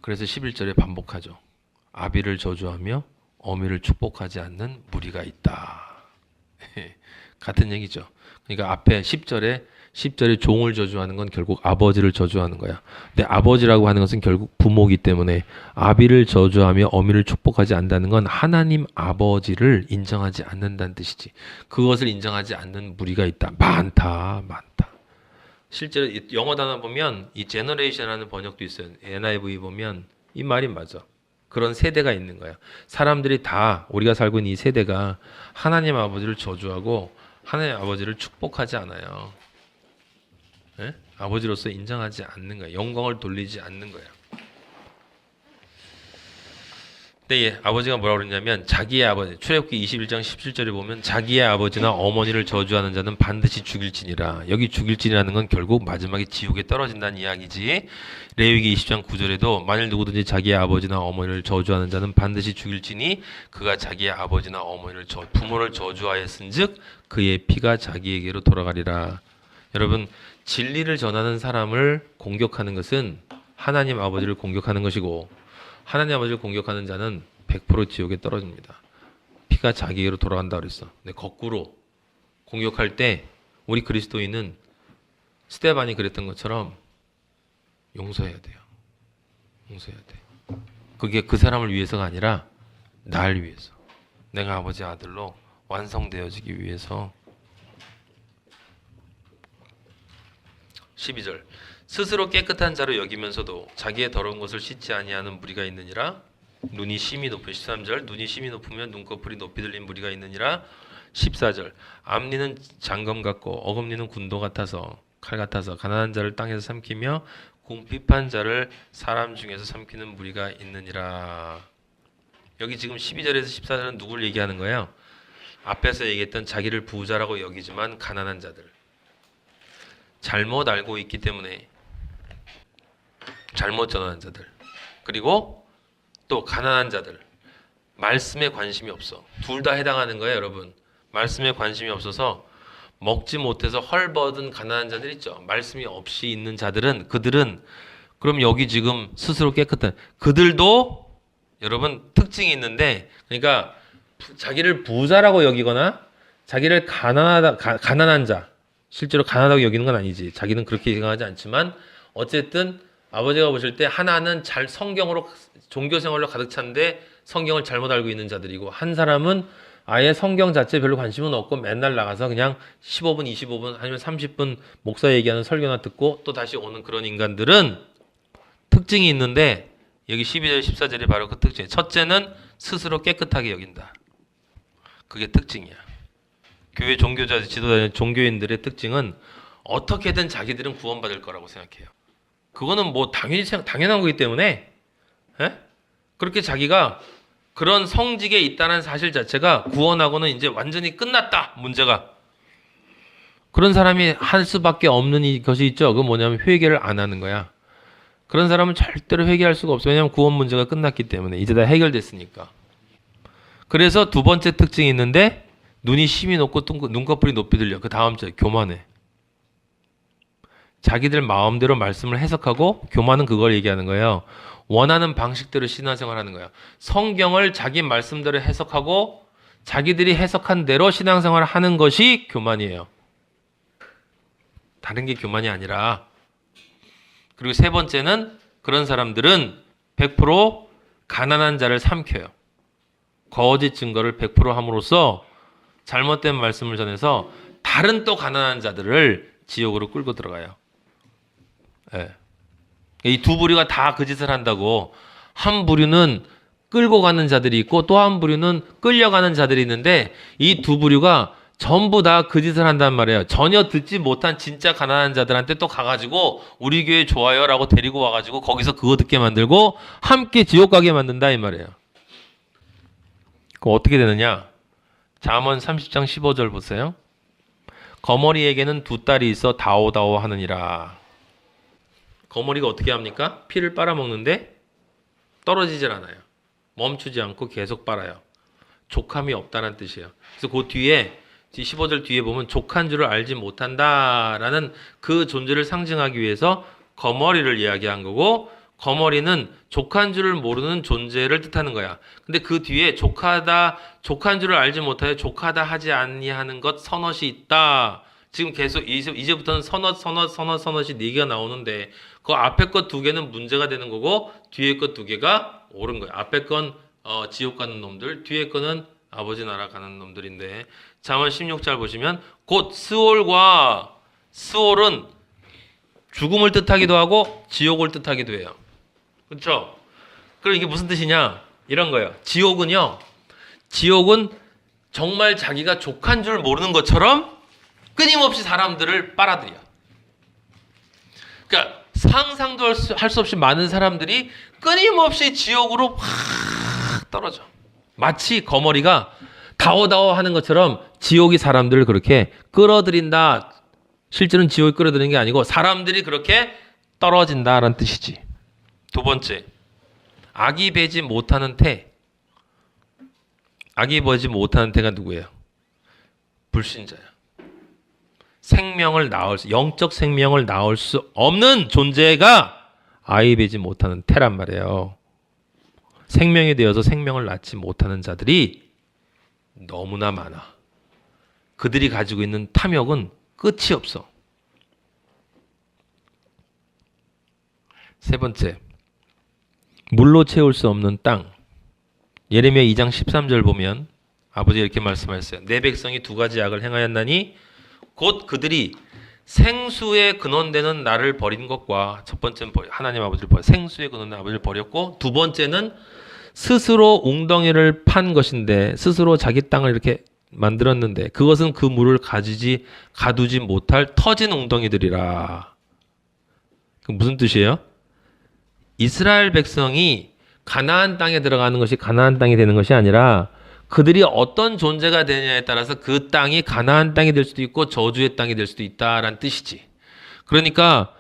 그래서 11절에 반복하죠. 아비를 저주하며 어미를 축복하지 않는 무리가 있다. 같은 얘기죠. 그러니까 앞에 10절에 종을 저주하는 건 결국 아버지를 저주하는 거야. 근데 아버지라고 하는 것은 결국 부모이기 때문에 아비를 저주하며 어미를 축복하지 않는다는 건 하나님 아버지를 인정하지 않는다는 뜻이지. 그것을 인정하지 않는 무리가 있다. 많다. 실제로 영어 단어 보면 이 generation이라는 번역도 있어요. NIV 보면 이 말이 맞아. 그런 세대가 있는 거야. 사람들이 다 우리가 살고 있는 이 세대가 하나님 아버지를 저주하고 하나님 아버지를 축복하지 않아요. 예? 아버지로서 인정하지 않는 거야. 영광을 돌리지 않는 거야. 근데 아버지가 뭐라고 그러냐면 자기의 아버지, 출애굽기 21장 17절에 보면 자기의 아버지나 어머니를 저주하는 자는 반드시 죽일지니라. 여기 죽일지니라는 건 결국 마지막에 지옥에 떨어진다는 이야기지. 레위기 20장 9절에도 만일 누구든지 자기의 아버지나 어머니를 저주하는 자는 반드시 죽일지니 그가 자기의 아버지나 어머니를 부모를 저주하였은즉 그의 피가 자기에게로 돌아가리라. 여러분, 진리를 전하는 사람을 공격하는 것은 하나님 아버지를 공격하는 것이고 하나님 아버지를 공격하는 자는 100% 지옥에 떨어집니다. 피가 자기에게로 돌아간다 그랬어. 근데 거꾸로 공격할 때 우리 그리스도인은 스데반이 그랬던 것처럼 용서해야 돼요. 용서해야 돼. 그게 그 사람을 위해서가 아니라 날 위해서. 내가 아버지 아들로 완성되어지기 위해서. 12절 스스로 깨끗한 자로 여기면서도 자기의 더러운 것을 씻지 아니하는 무리가 있느니라. 눈이 심히 높은 13절 눈이 심히 높으면 눈꺼풀이 높이 들린 무리가 있느니라. 14절 앞니는 장검 같고 어금니는 군도 같아서 칼 같아서 가난한 자를 땅에서 삼키며 궁핍한 자를 사람 중에서 삼키는 무리가 있느니라. 여기 지금 12절에서 14절은 누구를 얘기하는 거예요? 앞에서 얘기했던 자기를 부자라고 여기지만 가난한 자들, 잘못 알고 있기 때문에 잘못 전하는 자들, 그리고 또 가난한 자들, 말씀에 관심이 없어. 둘 다 해당하는 거예요, 여러분. 말씀에 관심이 없어서 먹지 못해서 헐벗은 가난한 자들 있죠. 말씀이 없이 있는 자들은 그들은 그럼 여기 지금 스스로 깨끗한 그들도 여러분 특징이 있는데, 그러니까 자기를 부자라고 여기거나 자기를 가난한 자, 실제로 가난하다고 여기는 건 아니지. 자기는 그렇게 생각하지 않지만 어쨌든 아버지가 보실 때 하나는 잘 성경으로 종교 생활로 가득 찬데 성경을 잘못 알고 있는 자들이고, 한 사람은 아예 성경 자체에 별로 관심은 없고 맨날 나가서 그냥 15분, 25분 아니면 30분 목사 얘기하는 설교나 듣고 또 다시 오는 그런 인간들은 특징이 있는데, 여기 12절, 14절이 바로 그 특징이에요. 첫째는 스스로 깨끗하게 여긴다. 그게 특징이야. 교회 종교자, 지도자, 종교인들의 특징은 어떻게든 자기들은 구원받을 거라고 생각해요. 그거는 뭐 당연한 거기 때문에, 에? 그렇게 자기가 그런 성직에 있다는 사실 자체가 구원하고는 이제 완전히 끝났다, 문제가. 그런 사람이 할 수밖에 없는 것이 있죠. 그건 뭐냐면 회개를 안 하는 거야. 그런 사람은 절대로 회개할 수가 없어요. 왜냐하면 구원 문제가 끝났기 때문에 이제 다 해결됐으니까. 그래서 두 번째 특징이 있는데, 눈이 심히 높고 눈꺼풀이 높이 들려. 그 다음 절 교만해. 자기들 마음대로 말씀을 해석하고, 교만은 그걸 얘기하는 거예요. 원하는 방식대로 신앙생활하는 거야. 성경을 자기 말씀대로 해석하고 자기들이 해석한 대로 신앙생활을 하는 것이 교만이에요. 다른 게 교만이 아니라. 그리고 세 번째는 그런 사람들은 100% 가난한 자를 삼켜요. 거짓 증거를 100% 함으로써 잘못된 말씀을 전해서 다른 또 가난한 자들을 지옥으로 끌고 들어가요. 네. 이 두 부류가 다 그 짓을 한다고. 한 부류는 끌고 가는 자들이 있고 또 한 부류는 끌려가는 자들이 있는데, 이 두 부류가 전부 다 그 짓을 한단 말이에요. 전혀 듣지 못한 진짜 가난한 자들한테 또 가가지고 우리 교회 좋아요 라고 데리고 와가지고 거기서 그거 듣게 만들고 함께 지옥 가게 만든다 이 말이에요. 그럼 어떻게 되느냐? 잠언 30장 15절 보세요. 거머리에게는 두 딸이 있어 다오다오 하느니라. 거머리가 어떻게 합니까? 피를 빨아먹는데 떨어지질 않아요. 멈추지 않고 계속 빨아요. 족함이 없다는 뜻이에요. 그래서 그 뒤에 15절 뒤에 보면 족한 줄을 알지 못한다라는 그 존재를 상징하기 위해서 거머리를 이야기한 거고, 거머리는 족한 줄을 모르는 존재를 뜻하는 거야. 근데 그 뒤에 족한 줄을 알지 못하여 족하다 하지 아니하는 것 선엇이 있다. 지금 계속 이제부터는 선엇이 네 개가 나오는데 그 앞에 것 두 개는 문제가 되는 거고 뒤에 것 두 개가 옳은 거야. 앞에 건 지옥 가는 놈들, 뒤에 거는 아버지 나라 가는 놈들인데 잠언 16절 보시면 곧 스올과 스올은 죽음을 뜻하기도 하고 지옥을 뜻하기도 해요. 그렇죠? 그럼 이게 무슨 뜻이냐? 이런 거예요. 지옥은 정말 자기가 족한 줄 모르는 것처럼 끊임없이 사람들을 빨아들여. 그러니까 상상도 할 수 없이 많은 사람들이 끊임없이 지옥으로 확 떨어져. 마치 거머리가 다오다오 하는 것처럼 지옥이 사람들을 그렇게 끌어들인다. 실제로는 지옥이 끌어들이는 게 아니고 사람들이 그렇게 떨어진다라는 뜻이지. 두 번째, 악이 배지 못하는 태. 악이 배지 못하는 태가 누구예요? 불신자야. 영적 생명을 낳을 수 없는 존재가 아이 배지 못하는 태란 말이에요. 생명이 되어서 생명을 낳지 못하는 자들이 너무나 많아. 그들이 가지고 있는 탐욕은 끝이 없어. 세 번째, 물로 채울 수 없는 땅. 예레미야 2장 13절 보면 아버지가 이렇게 말씀하셨어요. 내 백성이 두 가지 악을 행하였나니 곧 그들이 생수의 근원되는 나를 버린 것과, 첫 번째는 하나님 아버지를 생수의 근원되는 아버지를 버렸고, 두 번째는 스스로 웅덩이를 판 것인데 스스로 자기 땅을 이렇게 만들었는데 그것은 그 물을 가두지 못할 터진 웅덩이들이라. 그 무슨 뜻이에요? 이스라엘 백성이 가나안 땅에 들어가는 것이 가나안 땅이 되는 것이 아니라 그들이 어떤 존재가 되느냐에 따라서 그 땅이 가나안 땅이 될 수도 있고 저주의 땅이 될 수도 있다라는 뜻이지. 그러니까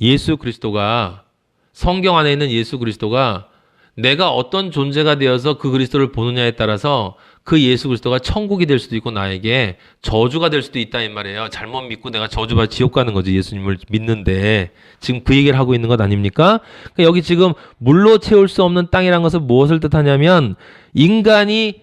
예수 그리스도가, 성경 안에 있는 예수 그리스도가 내가 어떤 존재가 되어서 그 그리스도를 보느냐에 따라서 그 예수 그리스도가 천국이 될 수도 있고 나에게 저주가 될 수도 있다 이 말이에요. 잘못 믿고 내가 저주받아 지옥 가는 거지. 예수님을 믿는데 지금 그 얘기를 하고 있는 것 아닙니까? 그러니까 여기 지금 물로 채울 수 없는 땅이라는 것은 무엇을 뜻하냐면 인간이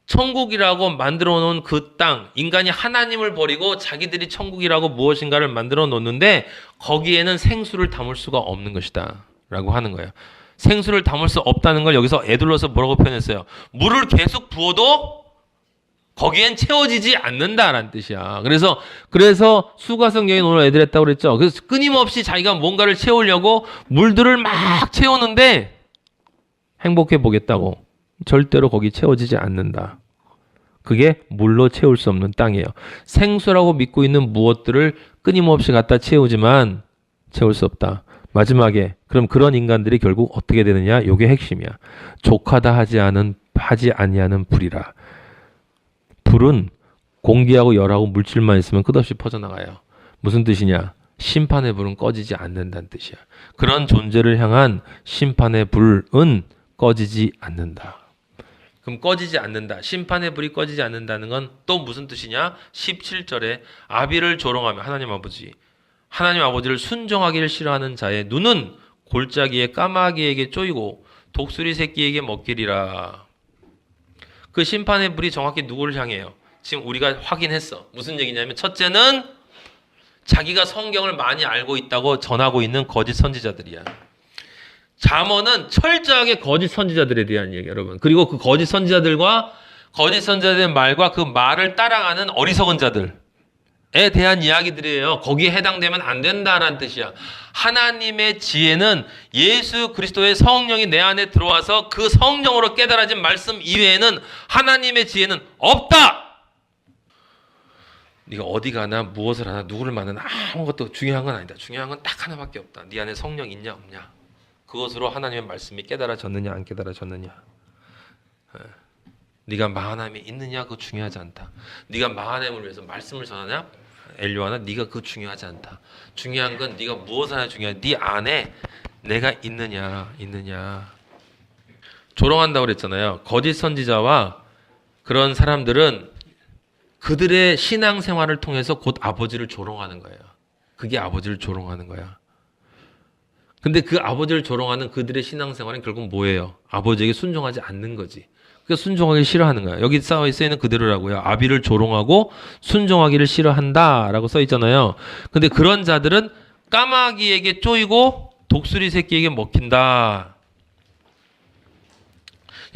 천국이라고 만들어 놓은 그 땅, 인간이 하나님을 버리고 자기들이 천국이라고 무엇인가를 만들어 놓는데 거기에는 생수를 담을 수가 없는 것이다 라고 하는 거예요. 생수를 담을 수 없다는 걸 여기서 에둘러서 뭐라고 표현했어요? 물을 계속 부어도 거기엔 채워지지 않는다라는 뜻이야. 그래서 수가성경에 오늘 애들 했다고 그랬죠. 그래서 끊임없이 자기가 뭔가를 채우려고 물들을 막 채우는데 행복해 보겠다고. 절대로 거기 채워지지 않는다. 그게 물로 채울 수 없는 땅이에요. 생수라고 믿고 있는 무엇들을 끊임없이 갖다 채우지만 채울 수 없다. 마지막에 그럼 그런 인간들이 결국 어떻게 되느냐? 이게 핵심이야. 족하다 하지 아니하는 불이라. 불은 공기하고 열하고 물질만 있으면 끝없이 퍼져나가요. 무슨 뜻이냐? 심판의 불은 꺼지지 않는다는 뜻이야. 그런 존재를 향한 심판의 불은 꺼지지 않는다. 그럼 꺼지지 않는다. 심판의 불이 꺼지지 않는다는 건 또 무슨 뜻이냐? 17절에 아비를 조롱하며 하나님 아버지를 순종하기를 싫어하는 자의 눈은 골짜기에 까마귀에게 쪼이고 독수리 새끼에게 먹기리라. 그 심판의 불이 정확히 누구를 향해요? 지금 우리가 확인했어. 무슨 얘기냐면 첫째는 자기가 성경을 많이 알고 있다고 전하고 있는 거짓 선지자들이야. 잠언은 철저하게 거짓 선지자들에 대한 얘기예요, 여러분. 그리고 그 거짓 선지자들의 말과 그 말을 따라가는 어리석은 자들에 대한 이야기들이에요. 거기에 해당되면 안 된다라는 뜻이야. 하나님의 지혜는 예수 그리스도의 성령이 내 안에 들어와서 그 성령으로 깨달아진 말씀 이외에는 하나님의 지혜는 없다. 네가 어디 가나 무엇을 하나 누구를 만나나 아무것도 중요한 건 아니다. 중요한 건 딱 하나밖에 없다. 네 안에 성령 있냐 없냐. 그것으로 하나님의 말씀이 깨달아졌느냐 안 깨달아졌느냐. 네가 마하나임에 있느냐 그거 중요하지 않다. 네가 마하나임을 위해서 말씀을 전하냐 엘리야나 네가 그거 중요하지 않다. 중요한 건 네가 무엇을 하냐 중요해. 네 안에 내가 있느냐. 조롱한다고 그랬잖아요. 거짓 선지자와 그런 사람들은 그들의 신앙생활을 통해서 곧 아버지를 조롱하는 거예요. 그게 아버지를 조롱하는 거야. 근데 그 아버지를 조롱하는 그들의 신앙생활은 결국 뭐예요? 아버지에게 순종하지 않는 거지. 그러니까 순종하기 싫어하는 거야. 여기 써 있는 그대로라고요. 아비를 조롱하고 순종하기를 싫어한다라고 써 있잖아요. 근데 그런 자들은 까마귀에게 쪼이고 독수리 새끼에게 먹힌다.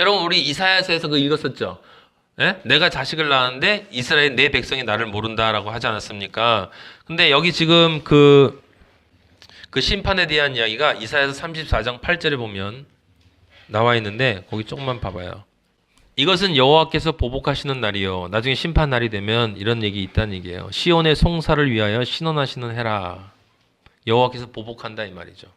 여러분 우리 이사야서에서 그 읽었었죠? 예? 내가 자식을 낳았는데 이스라엘 내 백성이 나를 모른다라고 하지 않았습니까? 근데 여기 지금 그 심판에 대한 이야기가 이사야서 34장 8절에 보면 나와 있는데 거기 조금만 봐봐요. 이것은 여호와께서 보복하시는 날이요. 나중에 심판 날이 되면 이런 얘기 있다는 얘기예요. 시온의 송사를 위하여 신원하시는 해라. 여호와께서 보복한다 이 말이죠.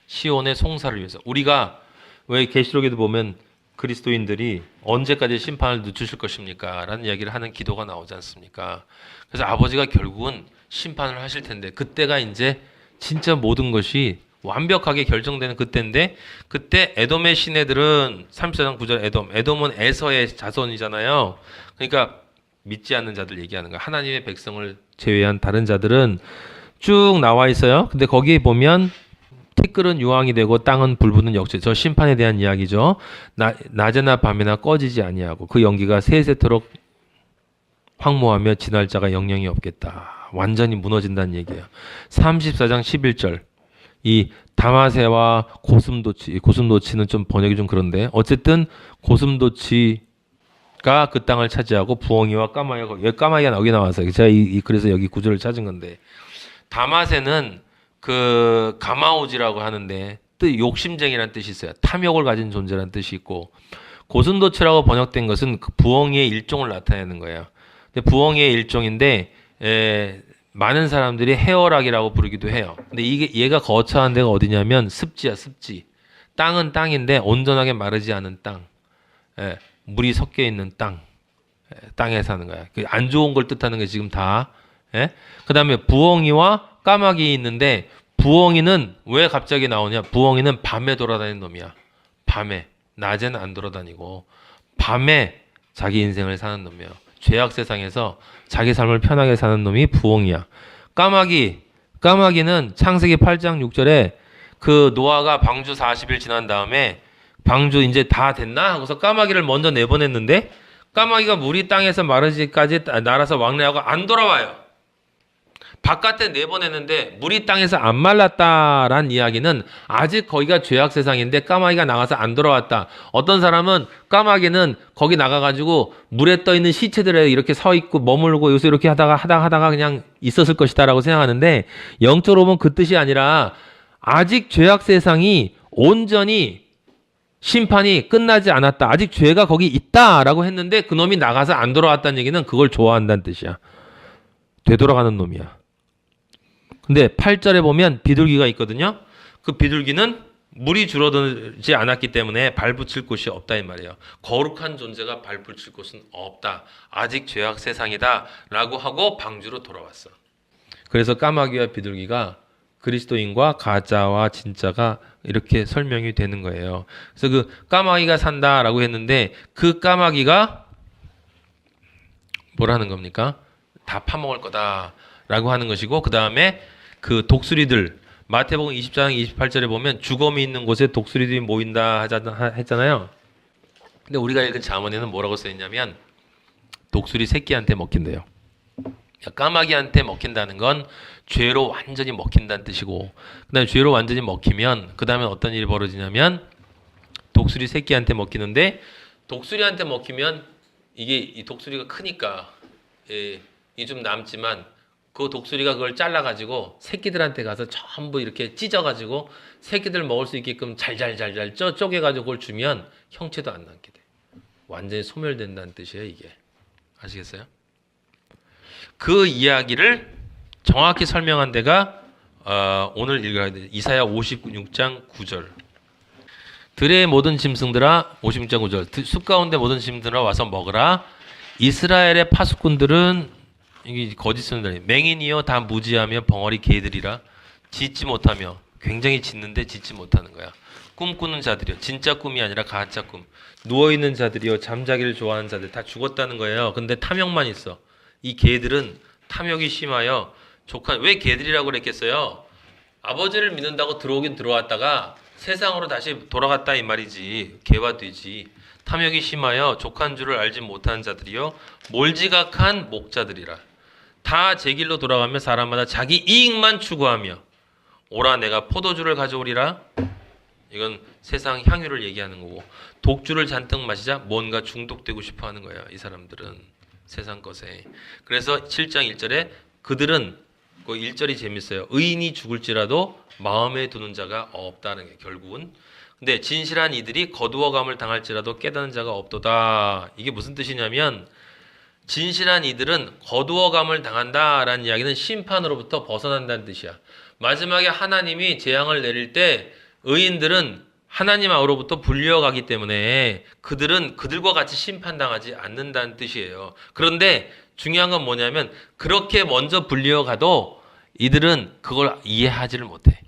시온의 송사를 위해서. 우리가 왜 계시록에도 보면 그리스도인들이 언제까지 심판을 늦추실 것입니까? 라는 이야기를 하는 기도가 나오지 않습니까? 그래서 아버지가 결국은 심판을 하실 텐데 그때가 이제 진짜 모든 것이 완벽하게 결정되는 그때인데 그때 에돔의 시내들은 34장 9절 에돔은 에서의 자손이잖아요. 그러니까 믿지 않는 자들 얘기하는 거야. 하나님의 백성을 제외한 다른 자들은 쭉 나와 있어요. 근데 거기에 보면 티끌은 유황이 되고 땅은 불붙는 역시 저 심판에 대한 이야기죠. 낮에나 밤에나 꺼지지 아니하고 그 연기가 세세토록 황무하며 지날 자가 영영이 없겠다. 완전히 무너진다는 얘기예요. 34장 11절 이 다마세와 고슴도치는 좀 번역이 좀 그런데 어쨌든 고슴도치가 그 땅을 차지하고 부엉이와 까마귀가 여기 나와서 제가 그래서 여기 구절을 찾은 건데 다마세는 그 가마오지라고 하는데 욕심쟁이라는 뜻이 있어요. 탐욕을 가진 존재라는 뜻이 있고 고슴도치라고 번역된 것은 그 부엉이의 일종을 나타내는 거예요. 근데 부엉이의 일종인데 많은 사람들이 해어락이라고 부르기도 해요. 근데 얘가 거처한 데가 어디냐면 습지야, 습지. 땅은 땅인데 온전하게 마르지 않은 땅. 물이 섞여 있는 땅. 땅에 사는 거야. 안 좋은 걸 뜻하는 게 지금 다. 그 다음에 부엉이와 까마귀 있는데 부엉이는 왜 갑자기 나오냐? 부엉이는 밤에 돌아다니는 놈이야. 밤에. 낮에는 안 돌아다니고 밤에 자기 인생을 사는 놈이에요. 죄악 세상에서 자기 삶을 편하게 사는 놈이 부엉이야. 까마귀는 창세기 8장 6절에 그 노아가 방주 40일 지난 다음에 방주 이제 다 됐나? 하고서 까마귀를 먼저 내보냈는데 까마귀가 물이 땅에서 마르지까지 날아서 왕래하고 안 돌아와요. 바깥에 내보냈는데 물이 땅에서 안 말랐다라는 이야기는 아직 거기가 죄악 세상인데 까마귀가 나가서 안 돌아왔다. 어떤 사람은 까마귀는 거기 나가가지고 물에 떠 있는 시체들에 이렇게 서 있고 머물고 요새 이렇게 하다가 그냥 있었을 것이다라고 생각하는데 영적으로 보면 그 뜻이 아니라 아직 죄악 세상이 온전히 심판이 끝나지 않았다. 아직 죄가 거기 있다라고 했는데 그놈이 나가서 안 돌아왔다는 얘기는 그걸 좋아한다는 뜻이야. 되돌아가는 놈이야. 근데 8절에 보면 비둘기가 있거든요. 그 비둘기는 물이 줄어들지 않았기 때문에 발붙일 곳이 없다 이 말이에요. 거룩한 존재가 발붙일 곳은 없다. 아직 죄악 세상이다 라고 하고 방주로 돌아왔어. 그래서 까마귀와 비둘기가 그리스도인과 가짜와 진짜가 이렇게 설명이 되는 거예요. 그래서 그 까마귀가 산다라고 했는데 그 까마귀가 뭐라는 겁니까? 다 파먹을 거다라고 하는 것이고 그 다음에 그 독수리들 마태복음 20장 28절에 보면 죽음이 있는 곳에 독수리들이 모인다 했잖아요. 근데 우리가 읽은 잠언에는 뭐라고 써있냐면 독수리 새끼한테 먹힌대요. 까마귀한테 먹힌다는 건 죄로 완전히 먹힌다는 뜻이고 그 다음에 죄로 완전히 먹히면 그 다음에 어떤 일이 벌어지냐면 독수리 새끼한테 먹히는데 독수리한테 먹히면 이 독수리가 크니까 이 좀 남지만 그 독수리가 그걸 잘라가지고 새끼들한테 가서 전부 이렇게 찢어가지고 새끼들 먹을 수 있게끔 잘잘잘잘 쪼개가지고 그걸 주면 형체도 안 남게 돼. 완전히 소멸된다는 뜻이에요 이게. 아시겠어요? 그 이야기를 정확히 설명한 데가 오늘 읽어야 돼. 이사야 56장 9절. 들의 모든 짐승들아 56장 9절. 숲 가운데 모든 짐승들아 와서 먹으라. 이스라엘의 파수꾼들은 이게 거짓 선자니 맹인이요 다 무지하며 벙어리 개들이라 짓지 못하며 굉장히 짓는데 짓지 못하는 거야. 꿈꾸는 자들이요 진짜 꿈이 아니라 가짜 꿈. 누워있는 자들이요 잠자기를 좋아하는 자들 다 죽었다는 거예요. 근데 탐욕만 있어. 이 개들은 탐욕이 심하여 왜 개들이라고 그랬겠어요? 아버지를 믿는다고 들어오긴 들어왔다가 세상으로 다시 돌아갔다 이 말이지. 개와 돼지. 탐욕이 심하여 족한 줄을 알지 못하는 자들이요 몰지각한 목자들이라. 다 제 길로 돌아가며 사람마다 자기 이익만 추구하며 오라 내가 포도주를 가져오리라. 이건 세상 향유를 얘기하는 거고 독주를 잔뜩 마시자 뭔가 중독되고 싶어하는 거야. 이 사람들은 세상 것에. 그래서 7장 1절에 그들은 그 1절이 재밌어요. 의인이 죽을지라도 마음에 두는 자가 없다는 게 결국은. 근데 진실한 이들이 거두어감을 당할지라도 깨닫는 자가 없도다. 이게 무슨 뜻이냐면 진실한 이들은 거두어감을 당한다라는 이야기는 심판으로부터 벗어난다는 뜻이야. 마지막에 하나님이 재앙을 내릴 때 의인들은 하나님 아우로부터 불려가기 때문에 그들은 그들과 같이 심판당하지 않는다는 뜻이에요. 그런데 중요한 건 뭐냐면 그렇게 먼저 불려가도 이들은 그걸 이해하지를 못해.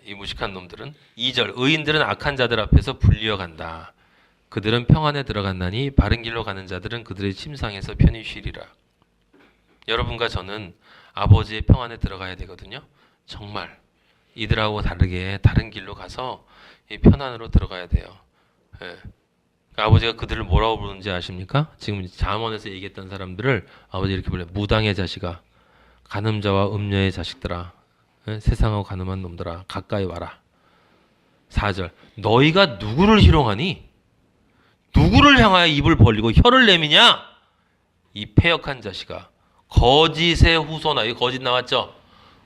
이 무식한 놈들은. 2절 의인들은 악한 자들 앞에서 불려간다. 그들은 평안에 들어갔나니 바른 길로 가는 자들은 그들의 침상에서 편히 쉬리라. 여러분과 저는 아버지의 평안에 들어가야 되거든요. 정말 이들하고 다르게 다른 길로 가서 이 편안으로 들어가야 돼요. 아버지가 그들을 뭐라고 부르는지 아십니까? 지금 잠언에서 얘기했던 사람들을 아버지 이렇게 불러요. 무당의 자식아, 간음자와 음녀의 자식들아, 세상하고 가늠한 놈들아, 가까이 와라. 4절 너희가 누구를 희롱하니? 누구를 향하여 입을 벌리고 혀를 내미냐? 이 패역한 자식아, 거짓의 후손아. 이 거짓 나왔죠?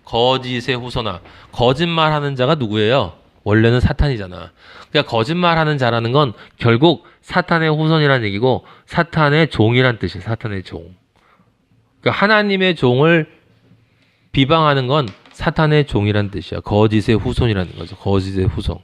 거짓의 후손아. 거짓말하는 자가 누구예요? 원래는 사탄이잖아. 그러니까 거짓말하는 자라는 건 결국 사탄의 후손이라는 얘기고 사탄의 종이란 뜻이에요. 사탄의 종. 그러니까 하나님의 종을 비방하는 건 사탄의 종이란 뜻이야. 거짓의 후손이라는 거죠. 거짓의 후손.